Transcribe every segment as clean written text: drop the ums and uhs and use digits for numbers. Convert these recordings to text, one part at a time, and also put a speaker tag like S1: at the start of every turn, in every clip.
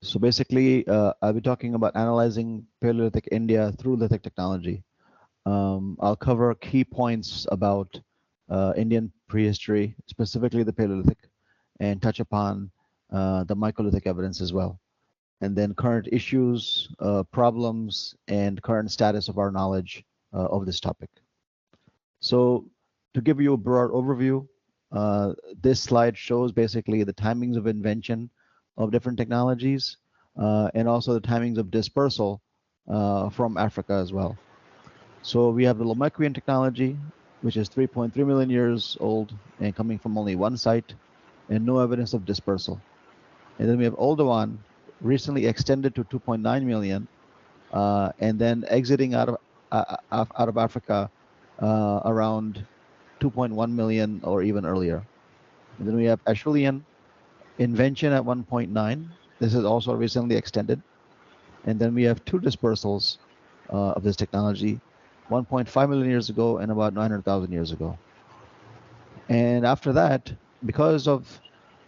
S1: So basically, I'll be talking about analyzing Paleolithic India through lithic technology. I'll cover key points about Indian prehistory, specifically the Paleolithic, and touch upon the Microlithic evidence as well. And then current issues, problems, and current status of our knowledge of this topic. So to give you a broad overview, uh, this slide shows basically the timings of invention of different technologies and also the timings of dispersal from Africa as well. So we have the Lomekwian technology, which is 3.3 million years old and coming from only one site and no evidence of dispersal. And then we have Oldowan, recently extended to 2.9 million, and then exiting out of Africa around 2.1 million or even earlier. And then we have Acheulean invention at 1.9. This is also recently extended. And then we have two dispersals of this technology, 1.5 million years ago and about 900,000 years ago. And after that, because of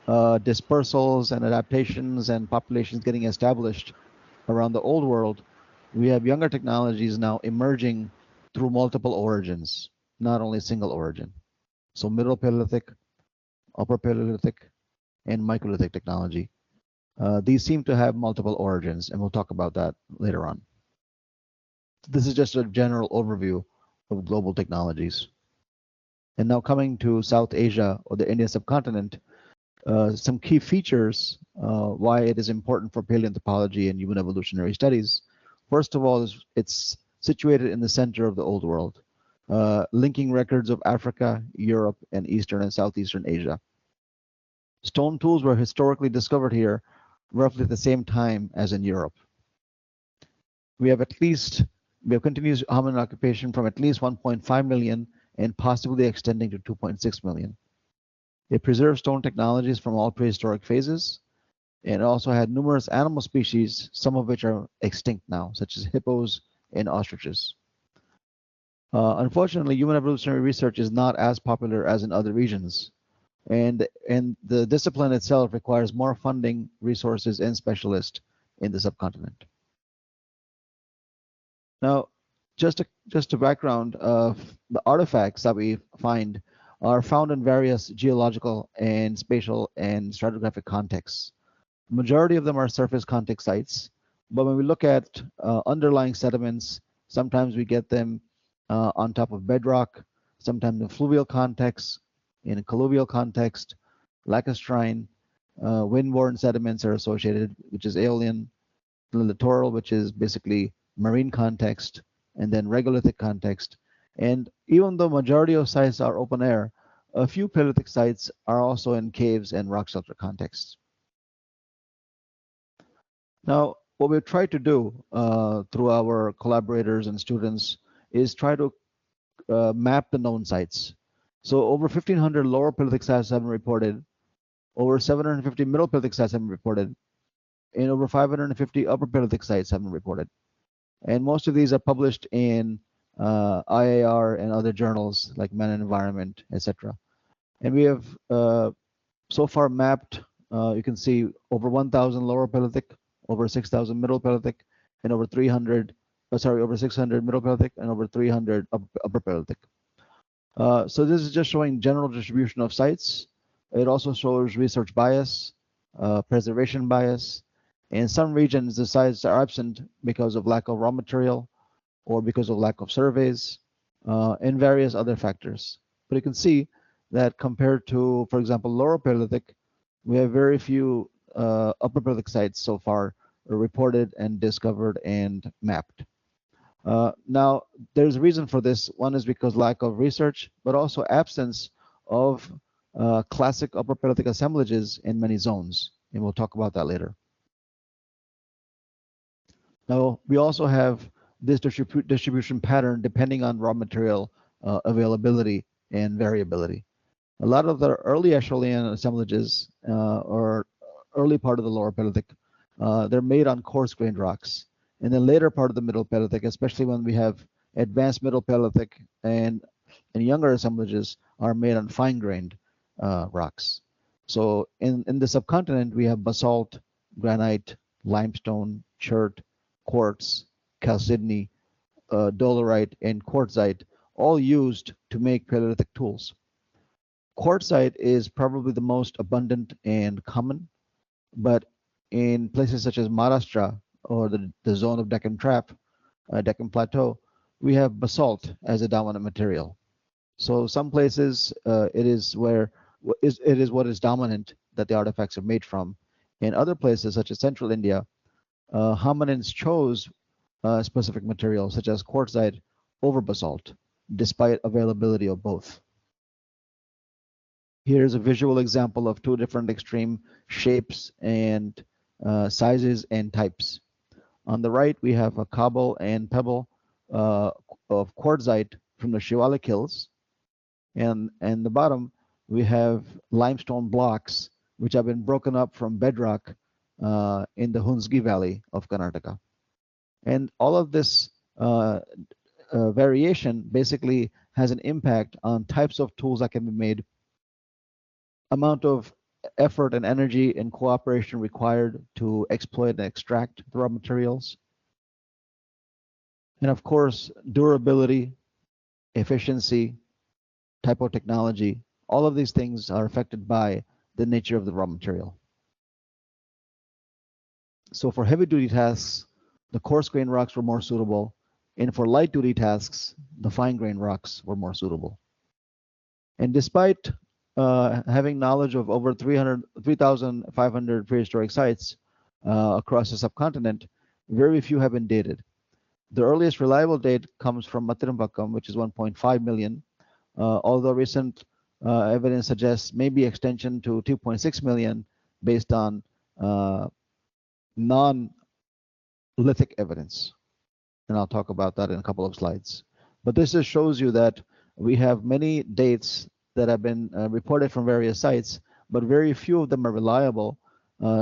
S1: dispersals and adaptations and populations getting established around the old world, we have younger technologies now emerging through multiple origins, not only single origin. So Middle Paleolithic, Upper Paleolithic, and Microlithic technology. These seem to have multiple origins, and we'll talk about that later on. This is just a general overview of global technologies. And now coming to South Asia or the Indian subcontinent, some key features why it is important for paleoanthropology and human evolutionary studies. First of all, it's situated in the center of the old world, linking records of Africa, Europe, and Eastern and Southeastern Asia. Stone tools were historically discovered here roughly at the same time as in Europe. We have continuous hominid occupation from at least 1.5 million and possibly extending to 2.6 million. It preserved stone technologies from all prehistoric phases, and also had numerous animal species, some of which are extinct now, such as hippos and ostriches. Unfortunately, human evolutionary research is not as popular as in other regions, and the discipline itself requires more funding, resources, and specialists in the subcontinent. Now, just a background of the artifacts that we find are found in various geological and spatial and stratigraphic contexts. Majority of them are surface contact sites, but when we look at underlying sediments, sometimes we get them on top of bedrock, sometimes in fluvial context, in a colluvial context, lacustrine, windborne sediments are associated, which is aeolian, littoral, which is basically marine context, and then regolithic context. And even though majority of sites are open air, a few Paleolithic sites are also in caves and rock shelter contexts. Now, what we've tried to do through our collaborators and students is try to map the known sites. So over 1,500 lower Paleolithic sites have been reported, over 750 middle Paleolithic sites have been reported, and over 550 upper Paleolithic sites have been reported. And most of these are published in IAR and other journals like Man and Environment, etc. And we have so far mapped, you can see over 1,000 lower Paleolithic, over 6,000 middle Paleolithic, and over 600 middle Paleolithic, and over 300 upper Paleolithic. So this is just showing general distribution of sites. It also shows research bias, preservation bias. In some regions, the sites are absent because of lack of raw material or because of lack of surveys and various other factors. But you can see that compared to, for example, lower Paleolithic, we have very few upper Paleolithic sites so far reported and discovered and mapped. Now, there's a reason for this. One is because lack of research, but also absence of classic upper Paleolithic assemblages in many zones, and we'll talk about that later. Now, we also have this distribution pattern depending on raw material availability and variability. A lot of the early Acheulean assemblages or early part of the lower Paleolithic, they're made on coarse-grained rocks. And then later part of the middle Paleolithic, especially when we have advanced middle Paleolithic and younger assemblages, are made on fine-grained rocks. So in the subcontinent, we have basalt, granite, limestone, chert, quartz, chalcedony, dolerite, and quartzite, all used to make Paleolithic tools. Quartzite is probably the most abundant and common, but in places such as Maharashtra or the zone of Deccan Plateau, we have basalt as a dominant material. So some places it is what is dominant that the artifacts are made from. In other places, such as Central India, hominins chose specific materials such as quartzite over basalt, despite availability of both. Here's a visual example of two different extreme shapes and sizes and types. On the right, we have a cobble and pebble of quartzite from the Shivalik Hills, and the bottom we have limestone blocks which have been broken up from bedrock in the Hunsgi Valley of Karnataka. And all of this variation basically has an impact on types of tools that can be made, amount of effort and energy and cooperation required to exploit and extract the raw materials, and of course durability, efficiency, type of technology. All of these things are affected by the nature of the raw material. So for heavy duty tasks, the coarse grain rocks were more suitable, and for light duty tasks, the fine grain rocks were more suitable. And despite having knowledge of over 3,500 prehistoric sites across the subcontinent, very few have been dated. The earliest reliable date comes from Matirambakam, which is 1.5 million, although recent evidence suggests maybe extension to 2.6 million based on non-lithic evidence. And I'll talk about that in a couple of slides. But this just shows you that we have many dates that have been reported from various sites, but very few of them are reliable.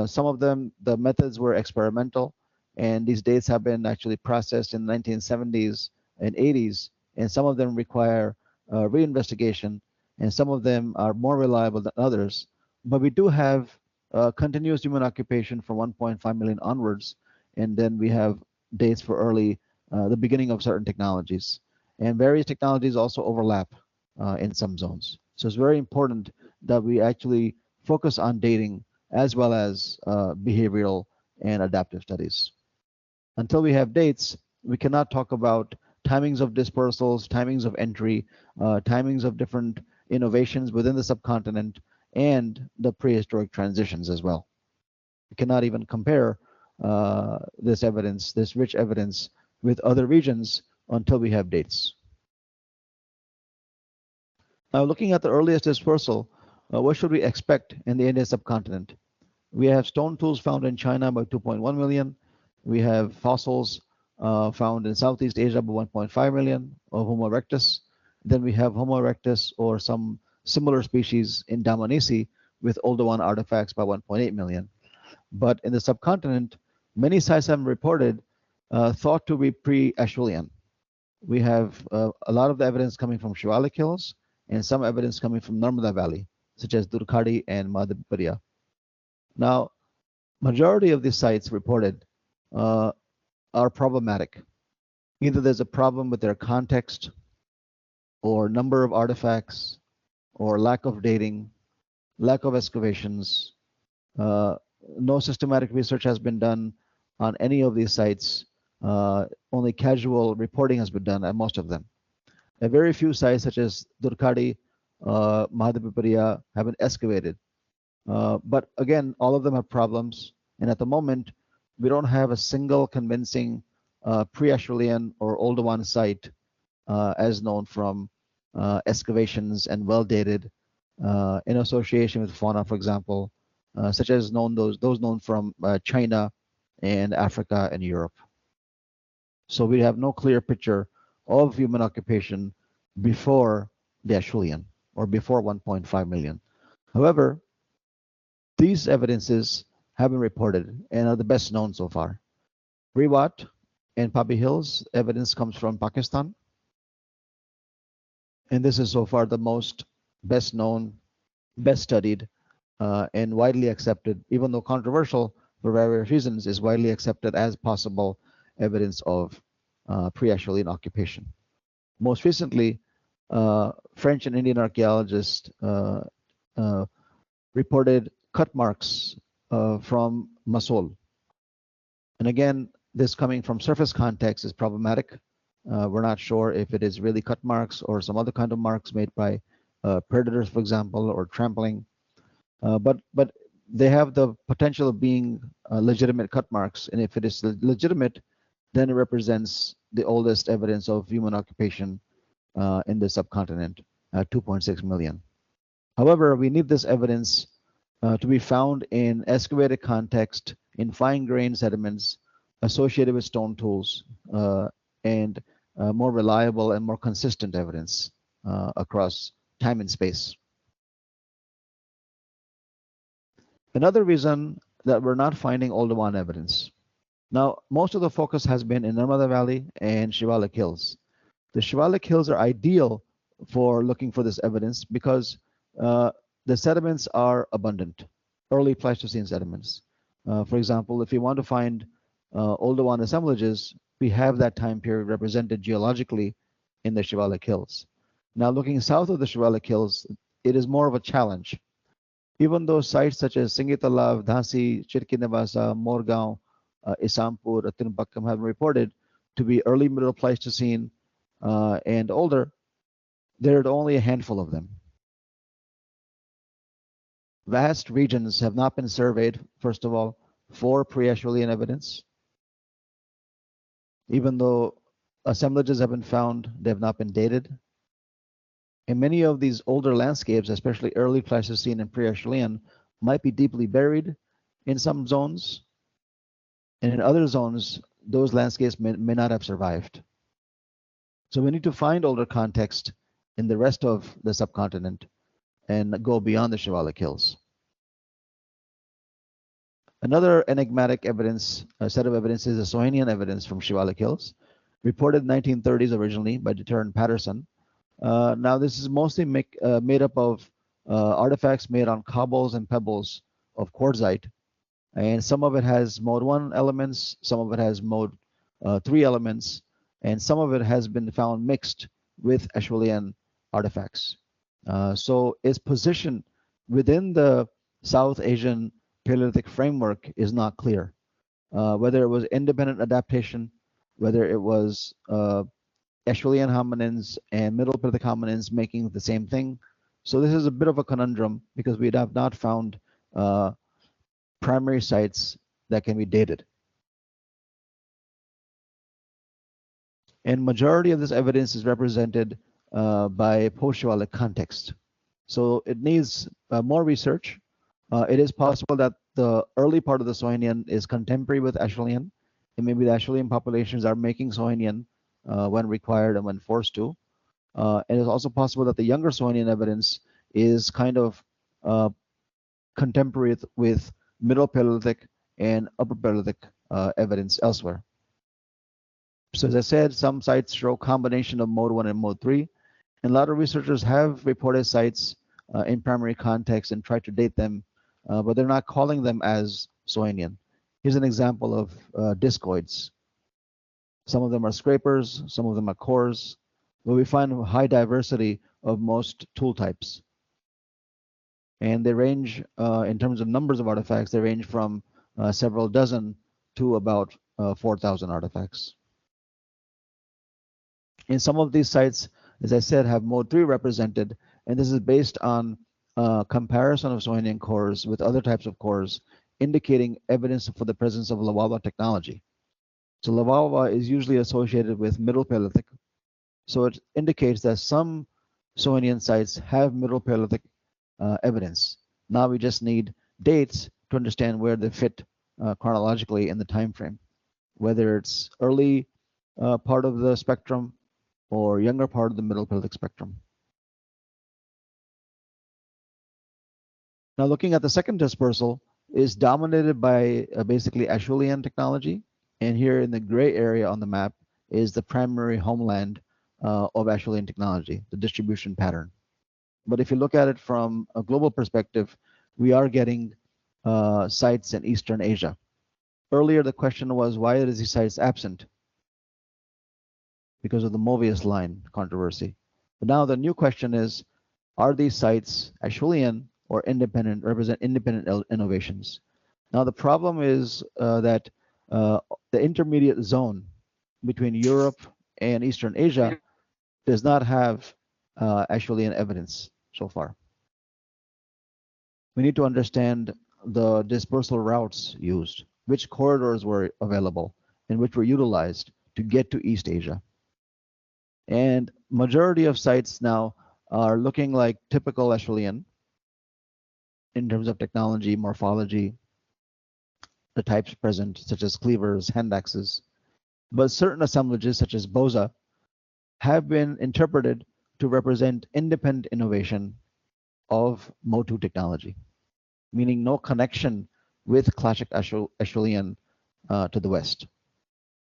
S1: Some of them, the methods were experimental, and these dates have been actually processed in the 1970s and 80s, and some of them require reinvestigation, and some of them are more reliable than others. But we do have continuous human occupation from 1.5 million onwards, and then we have dates for the beginning of certain technologies. And various technologies also overlap in some zones. So it's very important that we actually focus on dating as well as behavioral and adaptive studies. Until we have dates, we cannot talk about timings of dispersals, timings of entry, timings of different innovations within the subcontinent, and the prehistoric transitions as well. We cannot even compare this evidence, this rich evidence, with other regions until we have dates. Now, looking at the earliest dispersal, what should we expect in the Indian subcontinent? We have stone tools found in China by 2.1 million. We have fossils found in Southeast Asia by 1.5 million of Homo erectus. Then we have Homo erectus or some similar species in Dmanisi with Oldowan artifacts by 1.8 million. But in the subcontinent, many sites have been reported thought to be pre-Acheulean. We have a lot of the evidence coming from Shivalik Hills and some evidence coming from Narmada Valley, such as Durkhadi and Madhyapradesh. Now, majority of these sites reported are problematic. Either there's a problem with their context, or number of artifacts, or lack of dating, lack of excavations. No systematic research has been done on any of these sites. Only casual reporting has been done at most of them. A very few sites such as Durkhadi, Madhyapradesh have been excavated. But again, all of them have problems. And at the moment, we don't have a single convincing pre-Acheulean or Oldowan site as known from excavations and well dated in association with fauna, for example, such as those known from China and Africa and Europe. So we have no clear picture of human occupation before the Acheulean or before 1.5 million. However, these evidences have been reported and are the best known so far. Riwat and Pabi Hills evidence comes from Pakistan. And this is so far the most best known, best studied, and widely accepted, even though controversial, for various reasons, is widely accepted as possible evidence of pre-Acheulean occupation. Most recently, French and Indian archaeologists uh, reported cut marks from Masol. And again, this coming from surface context is problematic. We're not sure if it is really cut marks or some other kind of marks made by predators, for example, or trampling. But they have the potential of being legitimate cut marks, and if it is legitimate, then it represents the oldest evidence of human occupation in the subcontinent, 2.6 million. However, we need this evidence to be found in excavated context, in fine-grained sediments associated with stone tools, and more reliable and more consistent evidence across time and space. Another reason that we're not finding Oldowan evidence. Now, most of the focus has been in Narmada Valley and Shivalik Hills. The Shivalik Hills are ideal for looking for this evidence because the sediments are abundant, early Pleistocene sediments. For example, if you want to find Oldowan assemblages, we have that time period represented geologically in the Shivalik Hills. Now, looking south of the Shivalik Hills, it is more of a challenge. Even though sites such as Singitalav, Dhasi, Chirkinavasa, Morgaon, Isampur, Atinbakkam have been reported to be early Middle Pleistocene and older, there are only a handful of them. Vast regions have not been surveyed, first of all, for pre-Acheulean evidence. Even though assemblages have been found, they have not been dated. And many of these older landscapes, especially early Pleistocene and pre-Acheulean, might be deeply buried in some zones. And in other zones, those landscapes may not have survived. So we need to find older context in the rest of the subcontinent and go beyond the Shivalik Hills. Another enigmatic evidence, set of evidence is the Sohanian evidence from Shivalik Hills, reported in the 1930s originally by Deter and Patterson. Now this is mostly made up of artifacts made on cobbles and pebbles of quartzite, and some of it has mode 1 elements, some of it has mode 3 elements, and some of it has been found mixed with Acheulean artifacts. So its position within the South Asian Paleolithic framework is not clear. Whether it was independent adaptation, whether it was Acheulean hominins and Middle Paleolithic hominins making the same thing. So this is a bit of a conundrum because we have not found primary sites that can be dated. And majority of this evidence is represented by post-Shivalik context. So it needs more research. It is possible that the early part of the Sohanian is contemporary with Acheulean, and maybe the Acheulean populations are making Sohanian when required and when forced to. It is also possible that the younger Sohanian evidence is kind of contemporary with Middle Paleolithic and Upper Paleolithic evidence elsewhere. So as I said, some sites show combination of mode 1 and mode 3, and a lot of researchers have reported sites in primary context and tried to date them, but they're not calling them as Sohanian. Here's an example of discoids. Some of them are scrapers, some of them are cores, but we find a high diversity of most tool types. And they range, in terms of numbers of artifacts, they range from several dozen to about 4,000 artifacts. In some of these sites, as I said, have mode 3 represented, and this is based on comparison of Sohanian cores with other types of cores, indicating evidence for the presence of Lavalva technology. So Lavalva is usually associated with Middle Paleolithic, so it indicates that some Sohanian sites have Middle Paleolithic evidence. Now we just need dates to understand where they fit chronologically in the time frame, whether it's early part of the spectrum or younger part of the Middle Paleolithic spectrum. Now looking at the second dispersal is dominated by basically Acheulean technology, and here in the gray area on the map is the primary homeland of Acheulean technology, the distribution pattern. But if you look at it from a global perspective, we are getting sites in Eastern Asia. Earlier, the question was, why is these sites absent? Because of the Mobius line controversy. But now the new question is, are these sites Acheulean or independent, represent independent innovations? Now the problem is that uh, the intermediate zone between Europe and Eastern Asia does not have Acheulean evidence so far. We need to understand the dispersal routes used, which corridors were available, and which were utilized to get to East Asia. And majority of sites now are looking like typical Acheulean in terms of technology, morphology, the types present, such as cleavers, hand axes. But certain assemblages, such as Boza, have been interpreted to represent independent innovation of Motu technology, meaning no connection with classic Acheulean to the West.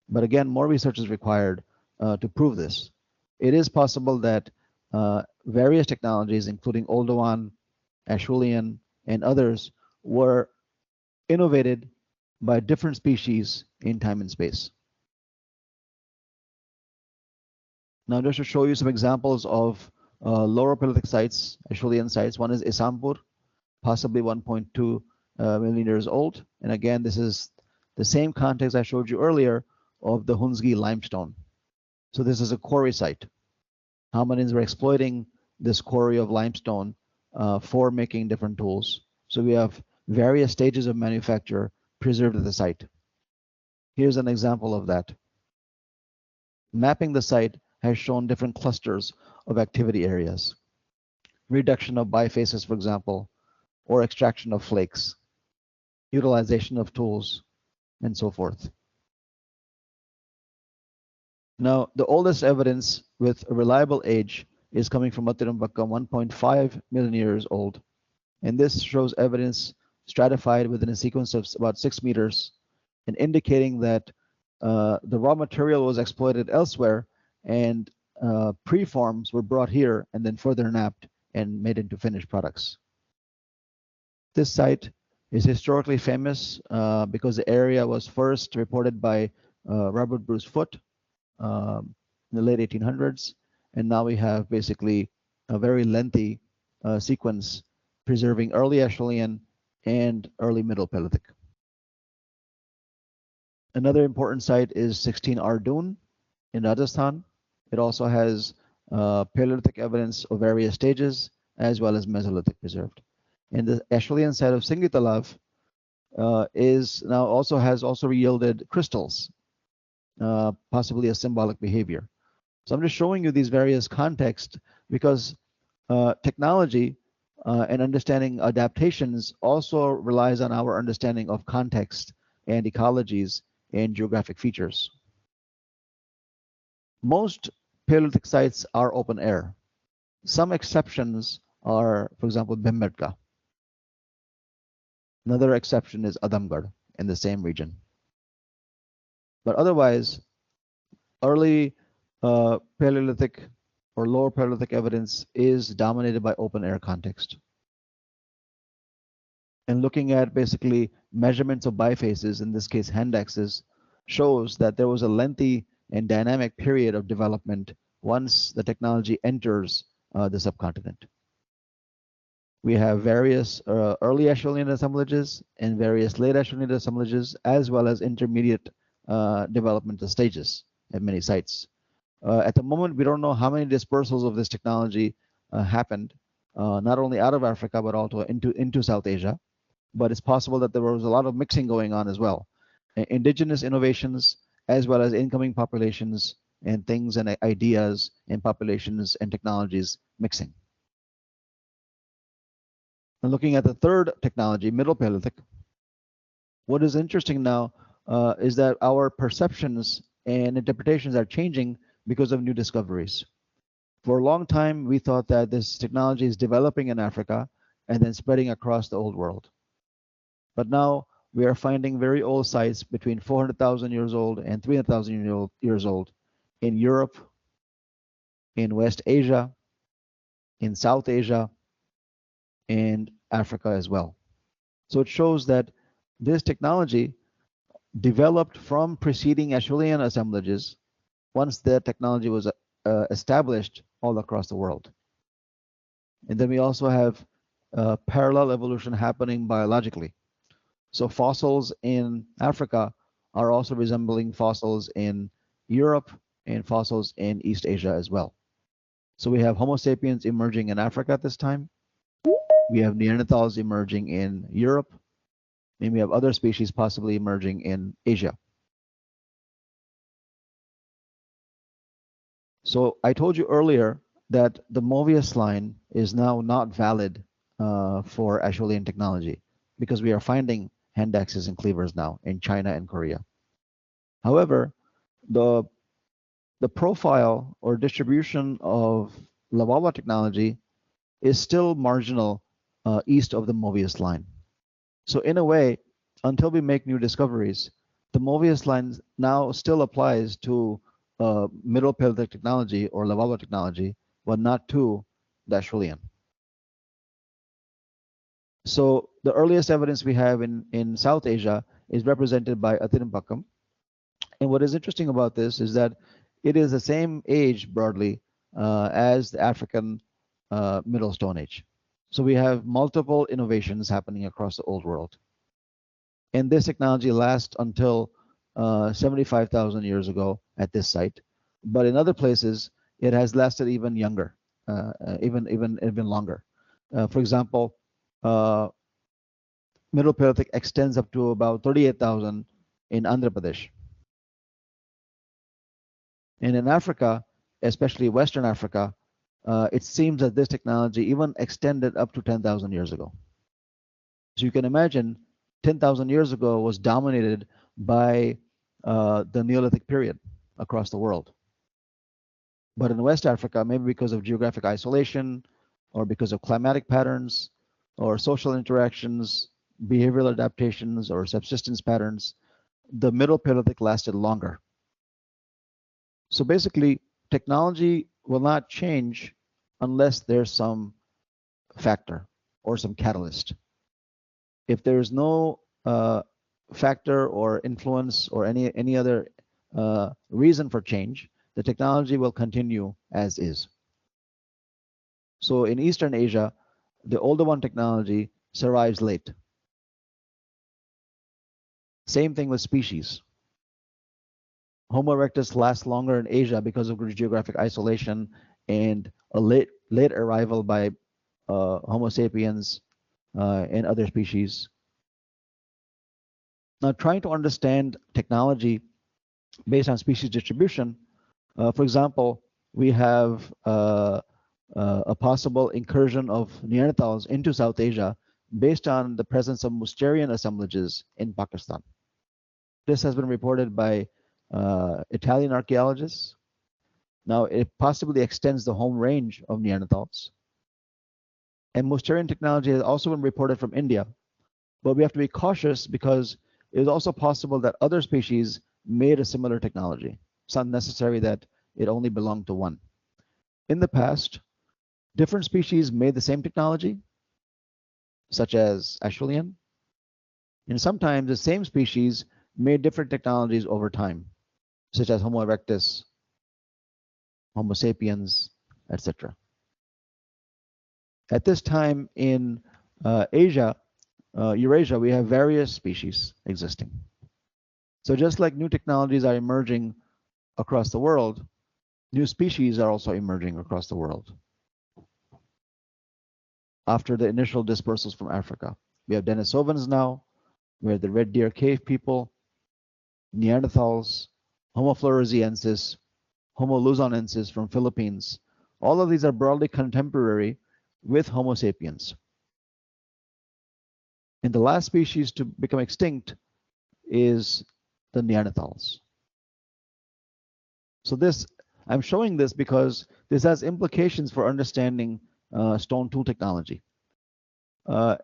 S1: But again, more research is required to prove this. It is possible that various technologies, including Oldowan, Acheulean, and others, were innovated by different species in time and space. Now, just to show you some examples of lower Paleolithic sites, Acheulean sites, one is Isampur, possibly 1.2 million years old. And again, this is the same context I showed you earlier of the Hunsgi limestone. So this is a quarry site. Hominins were exploiting this quarry of limestone for making different tools. So we have various stages of manufacture preserved at the site. Here's an example of that. Mapping the site has shown different clusters of activity areas. Reduction of bifaces, for example, or extraction of flakes, utilization of tools, and so forth. Now, the oldest evidence with a reliable age is coming from Matirumbakam, 1.5 million years old. And this shows evidence stratified within a sequence of about 6 meters and indicating that the raw material was exploited elsewhere and preforms were brought here and then further napped and made into finished products. This site is historically famous because the area was first reported by Robert Bruce Foote in the late 1800s, and now we have basically a very lengthy sequence preserving early Acheulean and early Middle Paleolithic. Another important site is 16 Ardun in Rajasthan. It also has Paleolithic evidence of various stages as well as Mesolithic preserved. And the Acheulean site of Singitalav is now has also yielded crystals, possibly a symbolic behavior. So I'm just showing you these various contexts because technology and understanding adaptations also relies on our understanding of context and ecologies and geographic features. Most Paleolithic sites are open air. Some exceptions are, for example, Bhimbetka. Another exception is Adamgarh in the same region. But otherwise, early Paleolithic or lower Paleolithic evidence is dominated by open air context. And looking at basically measurements of bifaces, in this case hand axes, shows that there was a lengthy and dynamic period of development once the technology enters the subcontinent. We have various early Acheulean assemblages and various late Acheulean assemblages, as well as intermediate developmental stages at many sites. At the moment, we don't know how many dispersals of this technology happened, not only out of Africa, but also into South Asia. But it's possible that there was a lot of mixing going on as well. Indigenous innovations, as well as incoming populations and things and ideas and populations and technologies mixing. And looking at the third technology, Middle Paleolithic, what is interesting now is that our perceptions and interpretations are changing because of new discoveries. For a long time, we thought that this technology is developing in Africa and then spreading across the old world. But now we are finding very old sites between 400,000 years old and 300,000 years old in Europe, in West Asia, in South Asia, and Africa as well. So it shows that this technology developed from preceding Acheulean assemblages once the technology was established all across the world. And then we also have parallel evolution happening biologically. So fossils in Africa are also resembling fossils in Europe and fossils in East Asia as well. So we have Homo sapiens emerging in Africa at this time. We have Neanderthals emerging in Europe. And we have other species possibly emerging in Asia. So I told you earlier that the Mobius line is now not valid for Acheulean technology because we are finding hand axes and cleavers now in China and Korea. However, the profile or distribution of Lavawa technology is still marginal east of the Mobius line. So in a way, until we make new discoveries, the Mobius line now still applies to Middle Paleolithic technology or Lavawa technology, but not to the Acheulean. So the earliest evidence we have in South Asia is represented by Athirumpakkam. And what is interesting about this is that it is the same age broadly as the African Middle Stone Age. So we have multiple innovations happening across the old world. And this technology lasts until 75,000 years ago at this site. But in other places, it has lasted even younger, even longer. For example, Middle Paleolithic extends up to about 38,000 in Andhra Pradesh. And in Africa, especially Western Africa, it seems that this technology even extended up to 10,000 years ago. So you can imagine 10,000 years ago was dominated by the Neolithic period across the world. But in West Africa, maybe because of geographic isolation or because of climatic patterns or social interactions, behavioral adaptations or subsistence patterns, the Middle Paleolithic lasted longer. So basically, technology will not change unless there's some factor or some catalyst. If there's no factor or influence or any other reason for change, the technology will continue as is. So in Eastern Asia, the older one technology survives late. Same thing with species. Homo erectus lasts longer in Asia because of geographic isolation and a late arrival by Homo sapiens and other species. Now, trying to understand technology based on species distribution, for example, we have a possible incursion of Neanderthals into South Asia based on the presence of Mousterian assemblages in Pakistan. This has been reported by Italian archaeologists. Now, it possibly extends the home range of Neanderthals. And Mousterian technology has also been reported from India. But we have to be cautious because it is also possible that other species made a similar technology. It's not necessary that it only belonged to one. In the past, different species made the same technology, such as Acheulean, and sometimes the same species made different technologies over time, such as Homo erectus, Homo sapiens, etc. At this time in Asia, Eurasia, we have various species existing. So just like new technologies are emerging across the world, new species are also emerging across the world. After the initial dispersals from Africa, we have Denisovans now, we have the Red Deer Cave people, Neanderthals, Homo floresiensis, Homo luzonensis from Philippines. All of these are broadly contemporary with Homo sapiens. And the last species to become extinct is the Neanderthals. So I'm showing this because this has implications for understanding stone tool technology.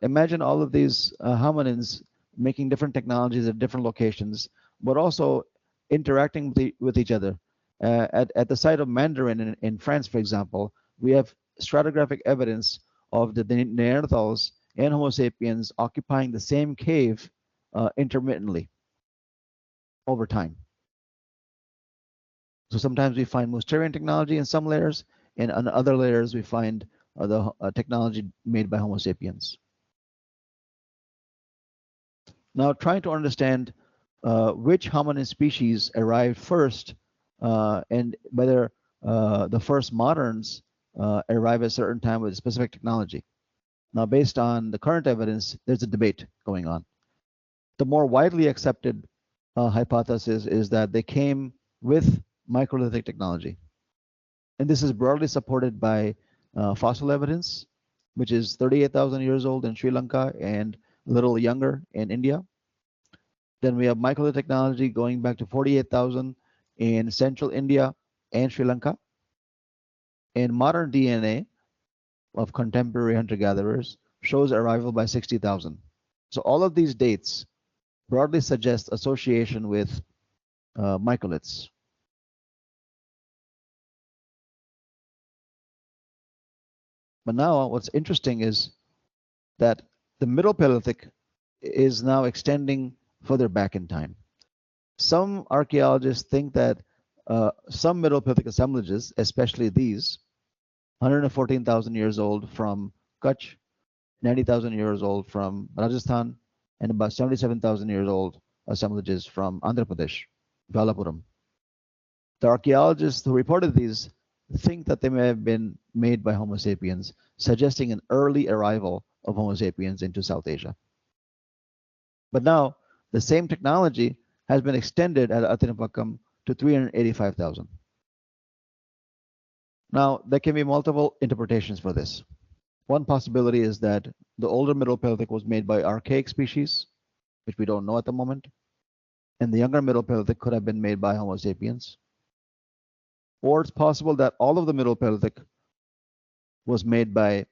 S1: Imagine all of these hominins making different technologies at different locations, but also interacting with each other. At the site of Mandarin in France, for example, we have stratigraphic evidence of the Neanderthals and Homo sapiens occupying the same cave intermittently. over time. So sometimes we find Mousterian technology in some layers, and on other layers we find the technology made by Homo sapiens. Now, trying to understand which hominin species arrived first and whether the first moderns arrive at a certain time with a specific technology. Now, based on the current evidence, there's a debate going on. The more widely accepted hypothesis is that they came with microlithic technology. And this is broadly supported by fossil evidence, which is 38,000 years old in Sri Lanka and a little younger in India. Then we have microlithic technology going back to 48,000 in central India and Sri Lanka. And modern DNA of contemporary hunter-gatherers shows arrival by 60,000. So all of these dates broadly suggest association with microliths. But now what's interesting is that the Middle Paleolithic is now extending further back in time. Some archaeologists think that some Middle Paleolithic assemblages, especially these, 114,000 years old from Kutch, 90,000 years old from Rajasthan, and about 77,000 years old assemblages from Andhra Pradesh, Velapuram. The archaeologists who reported these think that they may have been made by Homo sapiens, suggesting an early arrival of Homo sapiens into South Asia. But now, the same technology has been extended at Athinapakkam to 385,000. Now, there can be multiple interpretations for this. One possibility is that the older Middle Paleolithic was made by archaic species, which we don't know at the moment, and the younger Middle Paleolithic could have been made by Homo sapiens. Or it's possible that all of the Middle Paleolithic was made by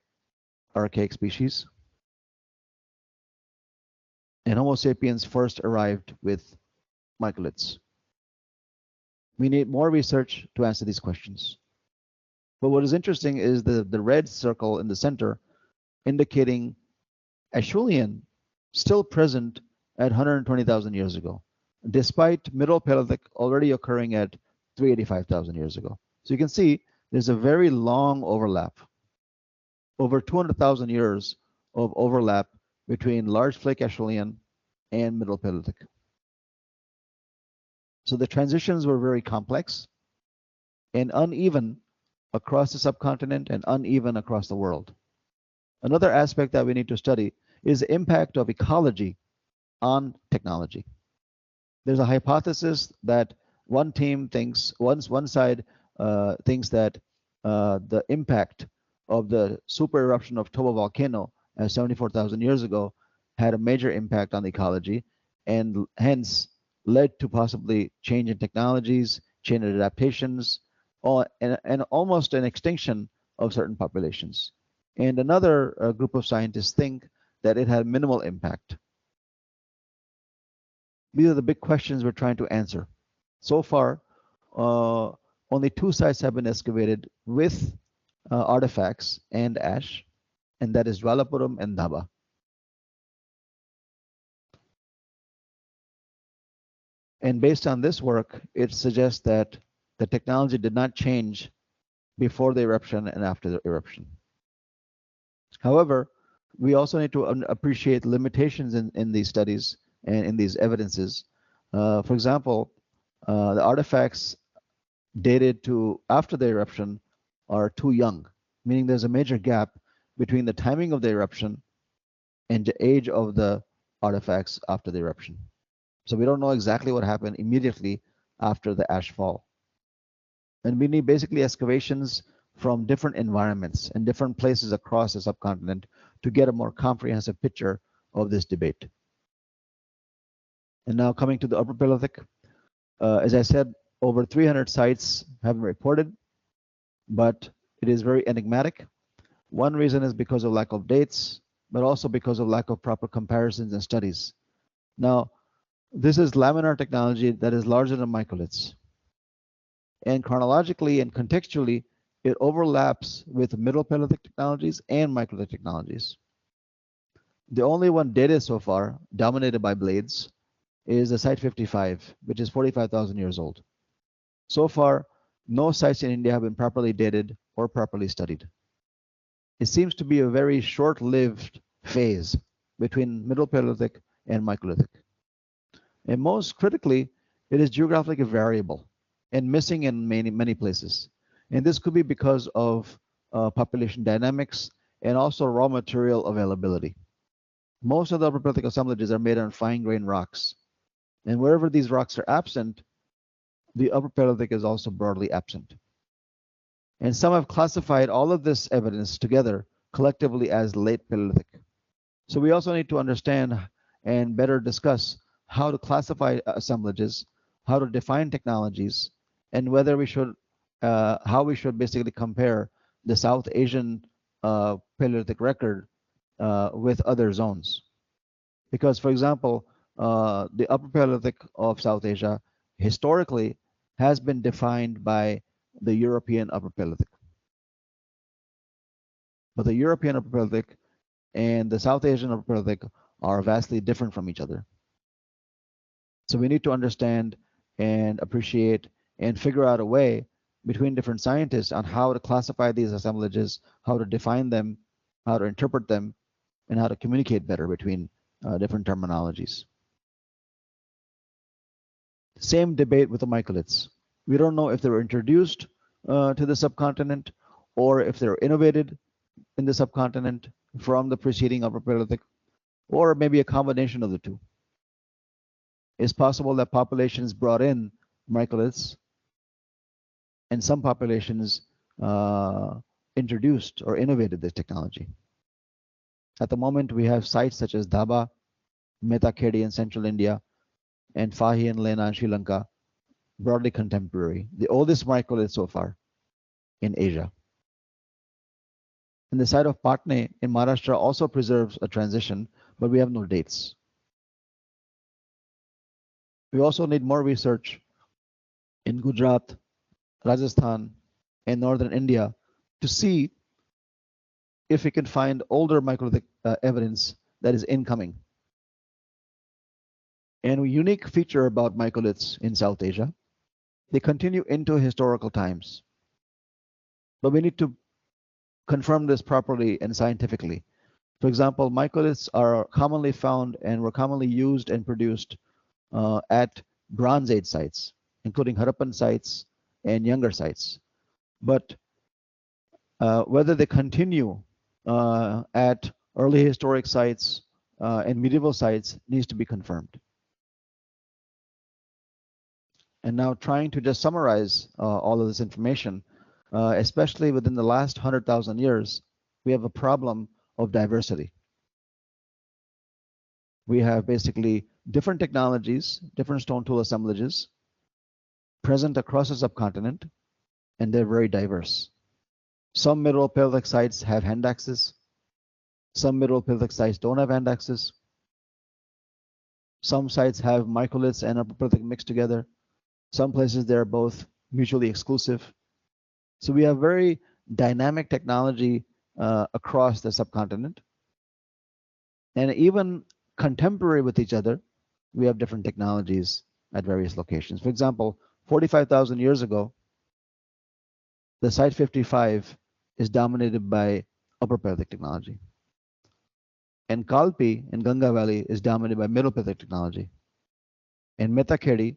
S1: archaic species, and Homo sapiens first arrived with microliths. We need more research to answer these questions. But what is interesting is the red circle in the center indicating Acheulean still present at 120,000 years ago, despite Middle Paleolithic already occurring at 385,000 years ago. So you can see there's a very long overlap, over 200,000 years of overlap between large flake Acheulean and Middle Paleolithic. So the transitions were very complex and uneven across the subcontinent and uneven across the world. Another aspect that we need to study is the impact of ecology on technology. There's a hypothesis that one team thinks, one side thinks that the impact of the super eruption of Toba volcano 74,000 years ago had a major impact on the ecology and hence led to possibly change in technologies, change in adaptations, and almost an extinction of certain populations. And another group of scientists think that it had minimal impact. These are the big questions we're trying to answer. So far, only 2 sites have been excavated with artifacts and ash, and that is Dwalapuram and Dhaba. And based on this work, it suggests that the technology did not change before the eruption and after the eruption. However, we also need to appreciate limitations in these studies and in these evidences. For example, the artifacts dated to after the eruption are too young, meaning there's a major gap between the timing of the eruption and the age of the artifacts after the eruption. So we don't know exactly what happened immediately after the ash fall. And we need basically excavations from different environments and different places across the subcontinent to get a more comprehensive picture of this debate. And now coming to the Upper Paleolithic, as I said, over 300 sites have been reported, but it is very enigmatic. One reason is because of lack of dates, but also because of lack of proper comparisons and studies. Now, this is laminar technology that is larger than microliths. And chronologically and contextually, it overlaps with Middle Paleolithic technologies and microlithic technologies. The only one dated so far, dominated by blades, is the Site 55, which is 45,000 years old. So far, no sites in India have been properly dated or properly studied. It seems to be a very short-lived phase between Middle Paleolithic and Microlithic. And most critically, it is geographically variable and missing in many places. And this could be because of population dynamics and also raw material availability. Most of the Upper Paleolithic assemblages are made on fine-grained rocks. And wherever these rocks are absent, the Upper Paleolithic is also broadly absent. And some have classified all of this evidence together collectively as late Paleolithic. So we also need to understand and better discuss how to classify assemblages, how to define technologies, and whether we should, how we should basically compare the South Asian Paleolithic record with other zones. Because, for example, the Upper Paleolithic of South Asia historically has been defined by the European Upper Paleolithic. But the European Upper Paleolithic and the South Asian Upper Paleolithic are vastly different from each other. So we need to understand and appreciate and figure out a way between different scientists on how to classify these assemblages, how to define them, how to interpret them, and how to communicate better between different terminologies. Same debate with the microliths. We don't know if they were introduced to the subcontinent or if they're innovated in the subcontinent from the preceding Upper Paleolithic, or maybe a combination of the two. It's possible that populations brought in microliths and some populations introduced or innovated this technology. At the moment, we have sites such as Dhaba, Metakhedi in central India, and Fahi and Lena in Sri Lanka, broadly contemporary, the oldest microlith so far in Asia. And the site of Patne in Maharashtra also preserves a transition, but we have no dates. We also need more research in Gujarat, Rajasthan, and northern India to see if we can find older microlithic evidence that is incoming. And a unique feature about microliths in South Asia, they continue into historical times. But we need to confirm this properly and scientifically. For example, microliths are commonly found and were commonly used and produced at Bronze Age sites, including Harappan sites and younger sites. But whether they continue at early historic sites and medieval sites needs to be confirmed. And now trying to just summarize all of this information, especially within the last 100,000 years, we have a problem of diversity. We have basically different technologies, different stone tool assemblages present across the subcontinent, and they're very diverse. Some Middle Paleolithic sites have hand axes. Some Middle Paleolithic sites don't have hand axes. Some sites have microliths and Upper Paleolithic mixed together. Some places they're both mutually exclusive. So we have very dynamic technology across the subcontinent. And even contemporary with each other, we have different technologies at various locations. For example, 45,000 years ago, the Site 55 is dominated by Upper Paleolithic technology. And Kalpi in Ganga Valley is dominated by Middle Paleolithic technology. And Metakhedi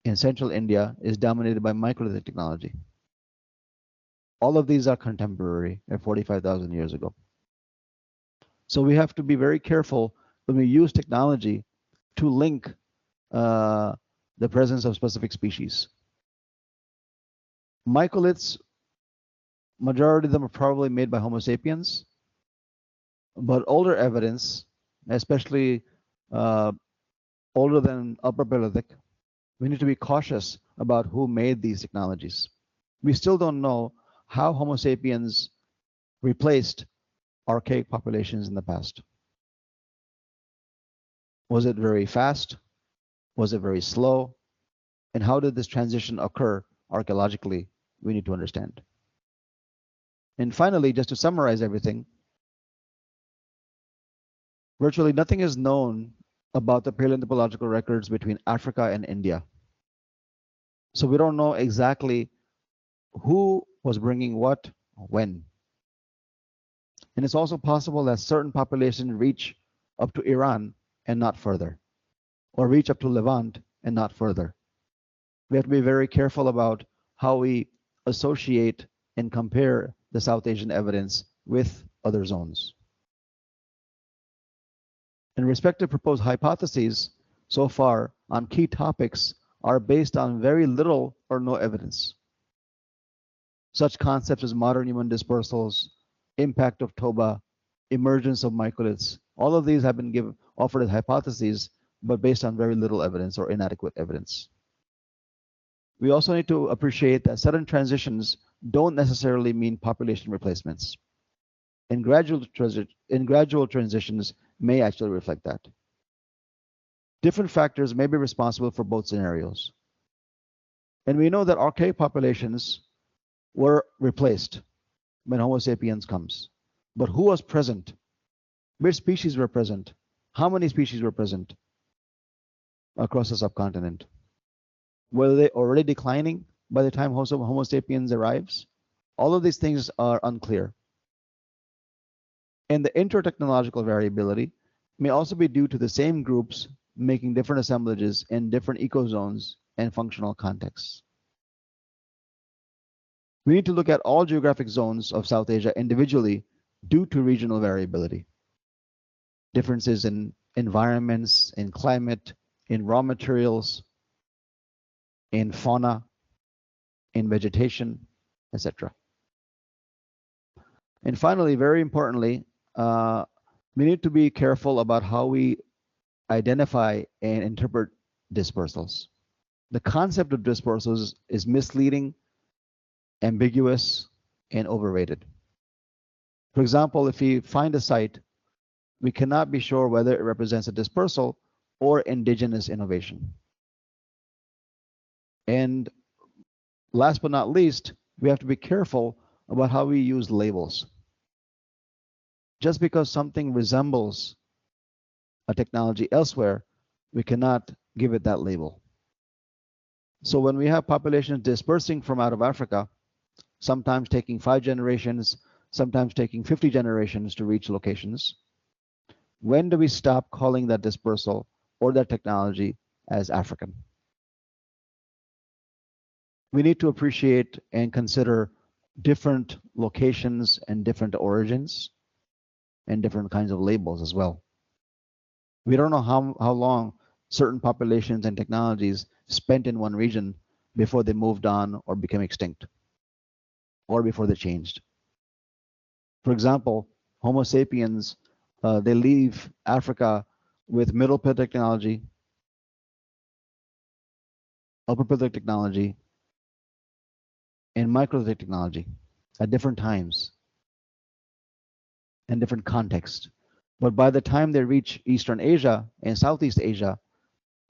S1: in central India is dominated by Microlithic technology. All of these are contemporary at 45,000 years ago. So we have to be very careful when we use technology to link the presence of specific species. Microliths, majority of them are probably made by Homo sapiens, but older evidence, especially older than Upper Paleolithic, we need to be cautious about who made these technologies. We still don't know how Homo sapiens replaced archaic populations in the past. Was it very fast? Was it very slow? And how did this transition occur archaeologically? We need to understand. And finally, just to summarize everything, virtually nothing is known about the paleoanthropological records between Africa and India. So we don't know exactly who was bringing what when. And it's also possible that certain populations reach up to Iran and not further, or reach up to Levant and not further. We have to be very careful about how we associate and compare the South Asian evidence with other zones. In respect to proposed hypotheses, so far on key topics are based on very little or no evidence. Such concepts as modern human dispersals, impact of Toba, emergence of microliths, all of these have been offered as hypotheses, but based on very little evidence or inadequate evidence. We also need to appreciate that sudden transitions don't necessarily mean population replacements. And gradual transitions may actually reflect that. Different factors may be responsible for both scenarios. And we know that archaic populations were replaced when Homo sapiens comes. But who was present? Which species were present? How many species were present across the subcontinent? Were they already declining by the time Homo sapiens arrives? All of these things are unclear. And the intertechnological variability may also be due to the same groups making different assemblages in different ecozones and functional contexts. We need to look at all geographic zones of South Asia individually due to regional variability. Differences in environments, in climate, in raw materials, in fauna, in vegetation, etc. And finally, very importantly, we need to be careful about how we identify and interpret dispersals. The concept of dispersals is misleading, ambiguous, and overrated. For example, if we find a site, we cannot be sure whether it represents a dispersal or indigenous innovation. And last but not least, we have to be careful about how we use labels. Just because something resembles a technology elsewhere, we cannot give it that label. So when we have populations dispersing from out of Africa, sometimes taking 5 generations, sometimes taking 50 generations to reach locations, when do we stop calling that dispersal or that technology as African? We need to appreciate and consider different locations and different origins and different kinds of labels as well. We don't know how long certain populations and technologies spent in one region before they moved on or became extinct, or before they changed. For example, Homo sapiens, they leave Africa with middle Paleolithic technology, upper Paleolithic technology, and microlithic technology at different times and different contexts. But by the time they reach Eastern Asia and Southeast Asia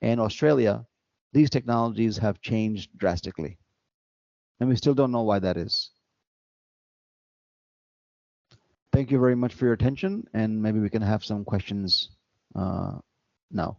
S1: and Australia, these technologies have changed drastically. And we still don't know why that is. Thank you very much for your attention, and maybe we can have some questions now.